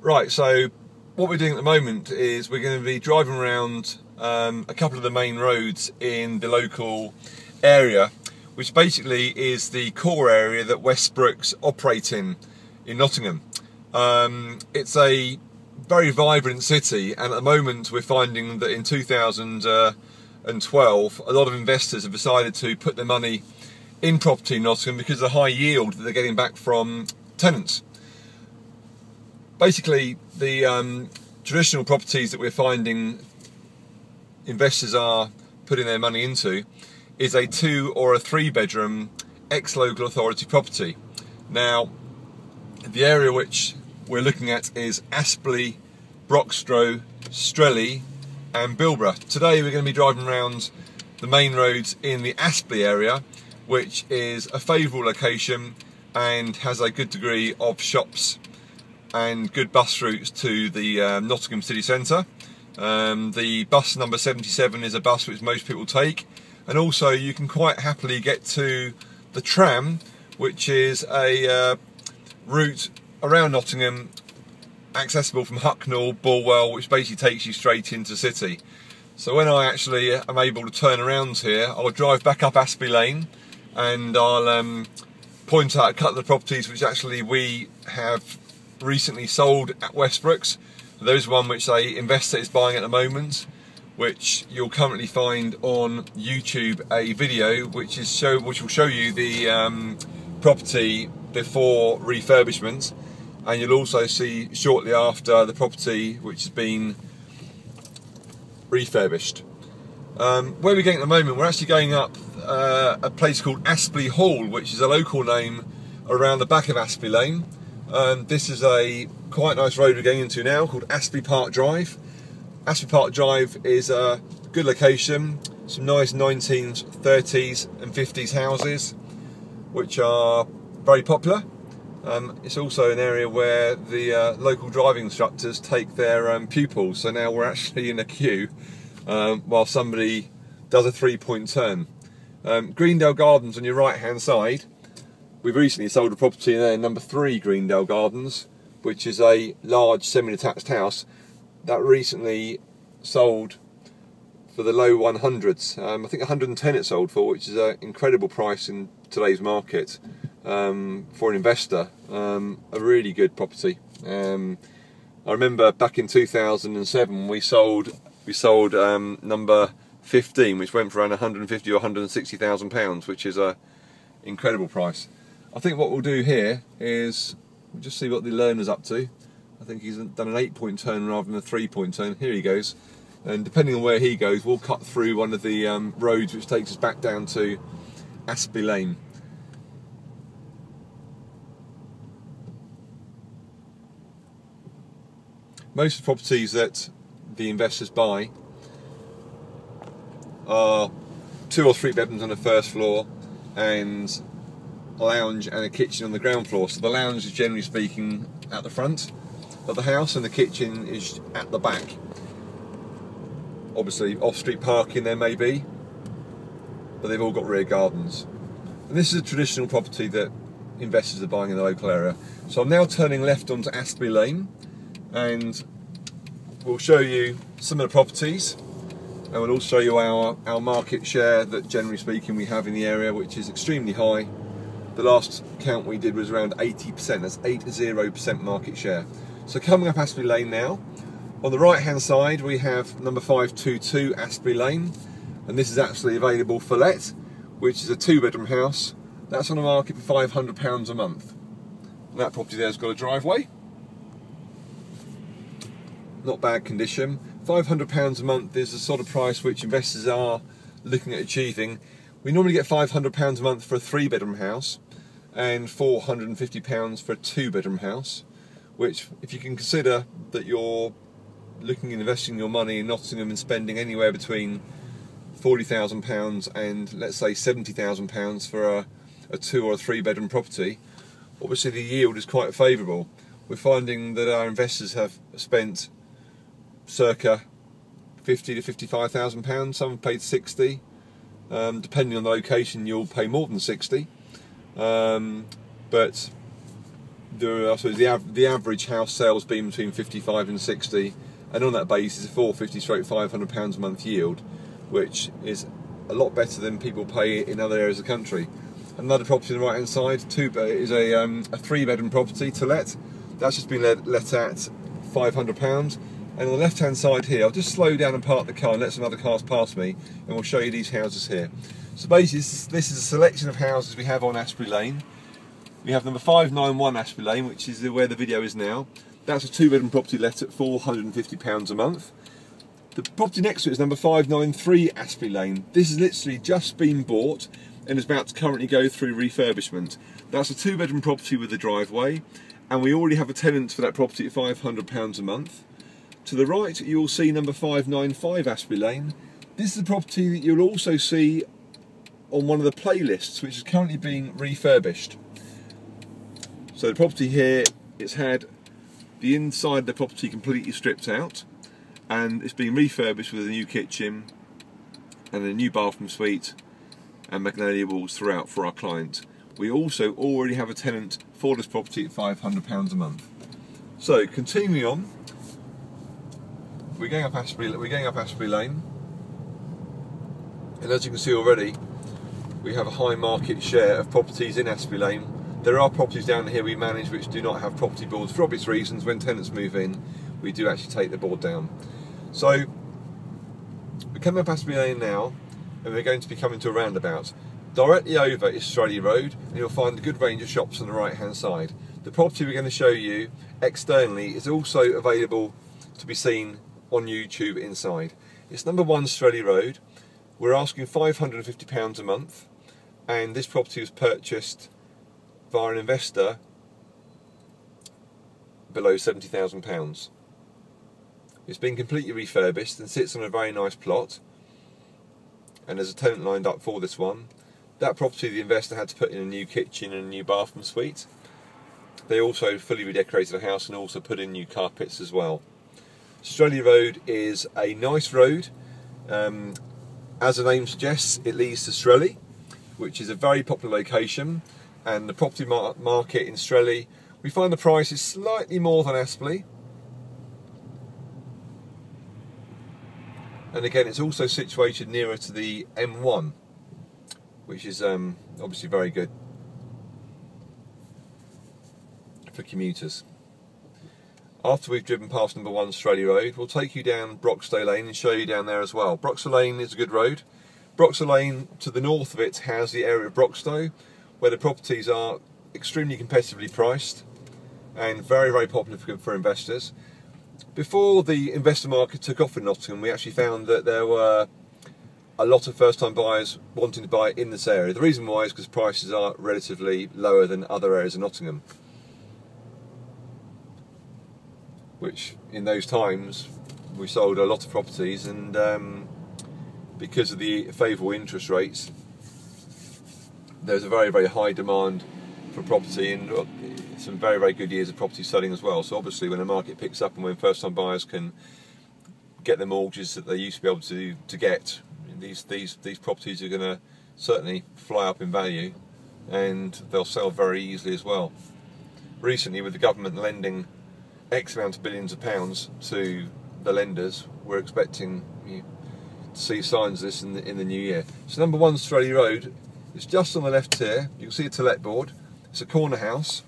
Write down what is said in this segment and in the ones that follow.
Right, so what we're doing at the moment is we're going to be driving around a couple of the main roads in the local area, which basically is the core area that Westbrookes operate in Nottingham. It's a very vibrant city, and at the moment we're finding that in 2012 a lot of investors have decided to put their money in property in Nottingham because of the high yield that they're getting back from tenants. Basically, the traditional properties that we're finding investors are putting their money into is a 2 or a 3 bedroom ex-local authority property. Now, the area which we're looking at is Aspley, Broxtowe, Strelly and Bilborough. Today we're going to be driving around the main roads in the Aspley area, which is a favourable location and has a good degree of shops and good bus routes to the Nottingham city centre. The bus number 77 is a bus which most people take, and also you can quite happily get to the tram, which is a route around Nottingham accessible from Hucknall, Bulwell, which basically takes you straight into the city. So when I actually am able to turn around here, I'll drive back up Aspley Lane and I'll point out a couple of properties which actually we have recently sold at Westbrookes. There's one which a investor is buying at the moment, which you'll currently find on YouTube, a video which will show you the property before refurbishment, and you'll also see shortly after the property which has been refurbished. Where we're going at the moment, we're actually going up a place called Aspley Hall, which is a local name around the back of Aspley Lane. This is a quite nice road we're going into now, called Aspley Park Drive. Aspley Park Drive is a good location, some nice 1930s and 50s houses which are very popular. It's also an area where the local driving instructors take their pupils, so now we're actually in a queue while somebody does a 3-point turn. Greendale Gardens on your right hand side. We've recently sold a property there, number 3 Greendale Gardens, which is a large semi-detached house that recently sold for the low 100s. I think 110 it sold for, which is an incredible price in today's market for an investor. A really good property. I remember back in 2007 we sold number 15, which went for around 150 or 160,000 pounds, which is a incredible price. I think what we'll do here is we'll just see what the learner's up to. I think he's done an 8-point turn rather than a 3-point turn. Here he goes, and depending on where he goes, we'll cut through one of the roads which takes us back down to Aspley Lane. Most of the properties that the investors buy are 2 or 3 bedrooms on the first floor and a lounge and a kitchen on the ground floor. So the lounge is generally speaking at the front of the house and the kitchen is at the back. Obviously off-street parking there may be, but they've all got rear gardens. And this is a traditional property that investors are buying in the local area. So I'm now turning left onto Aspley Lane and we'll show you some of the properties, and we'll also show you our market share that generally speaking we have in the area, which is extremely high. The last count we did was around 80%, that's 80% market share. So coming up Aspley Lane now, on the right hand side we have number 522 Aspley Lane, and this is actually available for let, which is a 2-bedroom house. That's on the market for £500 a month. And that property there's got a driveway. Not bad condition. £500 a month is the sort of price which investors are looking at achieving. We normally get £500 a month for a 3-bedroom house and £450 for a 2-bedroom house, which, if you can consider that you're looking at investing your money in Nottingham and spending anywhere between £40,000 and let's say £70,000 for a 2 or a 3-bedroom property, obviously the yield is quite favourable. We're finding that our investors have spent circa £50,000 to £55,000. Some have paid 60. Depending on the location, you'll pay more than 60. But I suppose the average house sales being between 55 and 60, and on that basis, a 450/500 £500 a month yield, which is a lot better than people pay in other areas of the country. Another property on the right hand side is a 3-bedroom property to let. That's just been let at £500. And on the left hand side here, I'll just slow down and park the car and let some other cars pass me, and we'll show you these houses here. So basically this is a selection of houses we have on Asprey Lane. We have number 591 Asprey Lane, which is where the video is now. That's a 2-bedroom property let at £450 a month. The property next to it is number 593 Asprey Lane. This has literally just been bought and is about to currently go through refurbishment. That's a 2-bedroom property with a driveway, and we already have a tenant for that property at £500 a month. To the right, you'll see number 595 Asprey Lane. This is a property that you'll also see on one of the playlists, which is currently being refurbished. So the property here, it's had the inside of the property completely stripped out, and it's been refurbished with a new kitchen and a new bathroom suite and magnolia walls throughout for our client. We also already have a tenant for this property at £500 a month. So continuing on, we're going up Asprey Lane, and as you can see already, we have a high market share of properties in Asprey Lane. There are properties down here we manage which do not have property boards for obvious reasons. When tenants move in, we do actually take the board down. So we're coming up Asprey Lane now, and we're going to be coming to a roundabout. Directly over is Strelly Road, and you'll find a good range of shops on the right hand side. The property we're going to show you externally is also available to be seen on YouTube inside. It's number 1 Strelly Road. We're asking £550 a month, and this property was purchased via an investor below £70,000. It's been completely refurbished and sits on a very nice plot, and there's a tenant lined up for this one. That property, the investor had to put in a new kitchen and a new bathroom suite. They also fully redecorated the house and also put in new carpets as well. Strelly Road is a nice road. As the name suggests, it leads to Strelly, which is a very popular location, and the property market in Strelly, we find the price is slightly more than Aspley. And again, it's also situated nearer to the M1, which is obviously very good for commuters. After we've driven past number 1 Strelly Road, we'll take you down Broxtowe Lane and show you down there as well. Broxtowe Lane is a good road. Broxtowe Lane, to the north of it, has the area of Broxtowe, where the properties are extremely competitively priced and very, very popular for investors. Before the investor market took off in Nottingham, we actually found that there were a lot of first-time buyers wanting to buy in this area. The reason why is because prices are relatively lower than other areas of Nottingham, which in those times we sold a lot of properties, and because of the favourable interest rates, there's a very, very high demand for property, and some very, very good years of property selling as well. So obviously when the market picks up and when first-time buyers can get the mortgages that they used to be able to get, these properties are going to certainly fly up in value, and they'll sell very easily as well. Recently, with the government lending X amount of billions of pounds to the lenders, we're expecting to see signs of this in the new year. So number 1 Strelly Road is just on the left here. You can see a to let board. It's a corner house,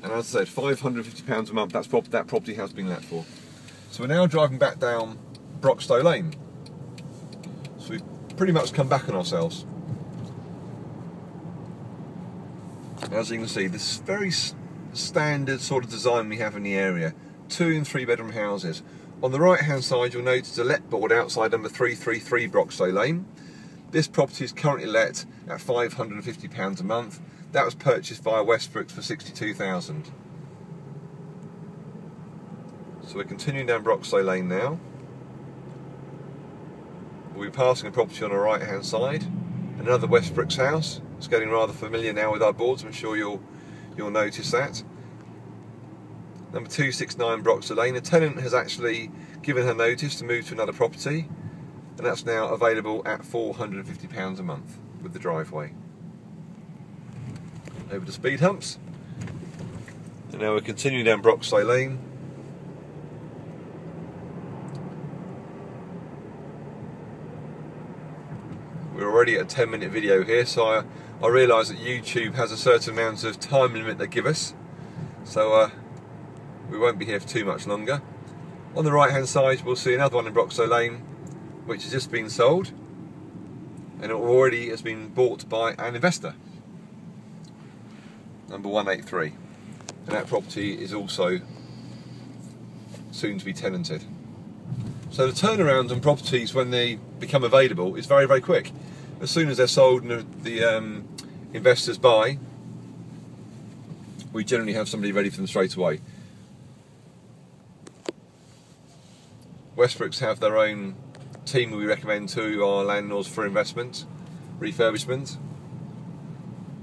and as I said, £550 a month. That property has been let for. So we're now driving back down Broxtowe Lane. So we've pretty much come back on ourselves. As you can see, this very standard sort of design we have in the area. 2 and 3 bedroom houses. On the right hand side, you'll notice a let board outside number 333 Broxtowe Lane. This property is currently let at £550 a month. That was purchased via Westbrookes for £62,000. So we're continuing down Broxtowe Lane now. We'll be passing a property on the right hand side, another Westbrookes house. It's getting rather familiar now with our boards. I'm sure you'll notice that. Number 269 Broxtowe Lane. The tenant has actually given her notice to move to another property, and that's now available at £450 a month with the driveway. Over to speed humps. And now we're continuing down Broxley Lane. We're already at a 10-minute video here, so I realise that YouTube has a certain amount of time limit they give us, so we won't be here for too much longer. On the right hand side we'll see another one in Broxley Lane which has just been sold, and it already has been bought by an investor, number 183, and that property is also soon to be tenanted. So the turnaround on properties when they become available is very, very quick. As soon as they're sold and the investors buy, we generally have somebody ready for them straight away. Westbrookes have their own team we recommend to our landlords for investment, refurbishment,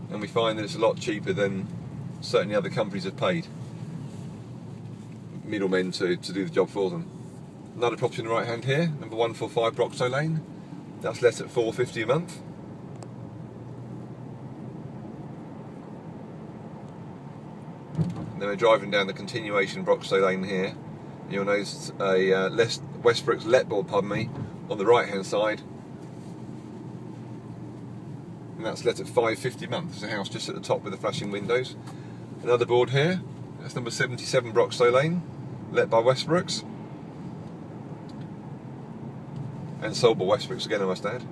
and we find that it's a lot cheaper than certainly other companies have paid middlemen to do the job for them. Another property on the right hand here, number 145 Broxley Lane. That's let at $450 a month. And then we're driving down the continuation Broxley Lane here. You'll notice a Westbrookes letboard, pardon me, on the right hand side. And that's let at $550 a month. There's a house just at the top with the flashing windows. Another board here, that's number 77 Broxley Lane, let by Westbrookes. And sold by Westbrookes again, I must add.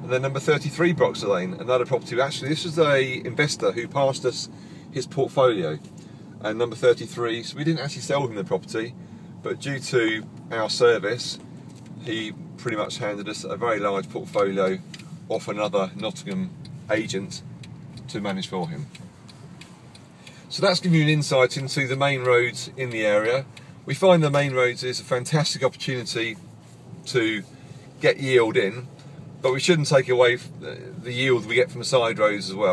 And then number 33 Broxley Lane, another property. Actually, this is a investor who passed us his portfolio. And number 33, so we didn't actually sell him the property, but due to our service, he pretty much handed us a very large portfolio off another Nottingham agent to manage for him. So that's giving you an insight into the main roads in the area. We find the main roads is a fantastic opportunity to get yield in, but we shouldn't take away the yield we get from the side roads as well.